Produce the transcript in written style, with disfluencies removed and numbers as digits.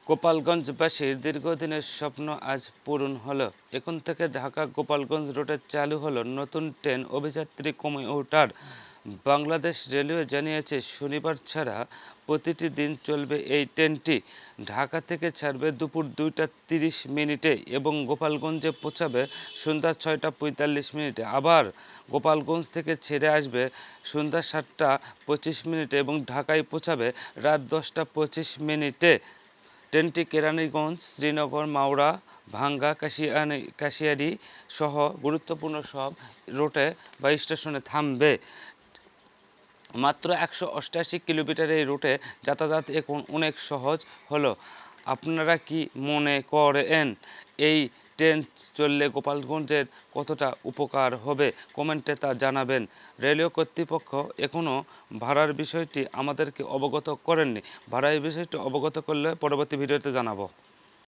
গোপালগঞ্জবাসীর দীর্ঘদিনের স্বপ্ন আজ পূরণ হলো। এখন থেকে ঢাকা গোপালগঞ্জ রুটে চালু হলো নতুন ট্রেন অভিযাত্রী কমিউটার। বাংলাদেশ রেলওয়ে জানিয়েছে, শনিবার ছাড়া প্রতিটি দিন চলবে এই ট্রেনটি। ঢাকা থেকে ছাড়বে দুপুর 2টা 30 মিনিটে এবং গোপালগঞ্জে পৌঁছাবে সন্ধ্যা 6টা 45 মিনিটে। আবার গোপালগঞ্জ থেকে ছেড়ে আসবে সন্ধ্যা 7টা 25 মিনিটে এবং ঢাকায় পৌঁছাবে রাত 10টা 25 মিনিটে। ট্রেনটি কেরানীগঞ্জ, শ্রীনগর, মাওয়া, ভাঙ্গা, কাশিয়ানী সহ গুরুত্বপূর্ণ সব রুটে বা স্টেশনে থামবে। মাত্র 188 কিলোমিটার এই রুটে যাতায়াত এখন অনেক সহজ হলো। আপনারা কি মনে করেন এই ট্রেন চললে গোপালগঞ্জের কতটা উপকার হবে? কমেন্টে তা জানাবেন। রেলওয়ে কর্তৃপক্ষ এখনও ভাড়ার বিষয়টি আমাদেরকে অবগত করেননি। ভাড়ার বিষয়টি অবগত করলে পরবর্তী ভিডিওতে জানাবো।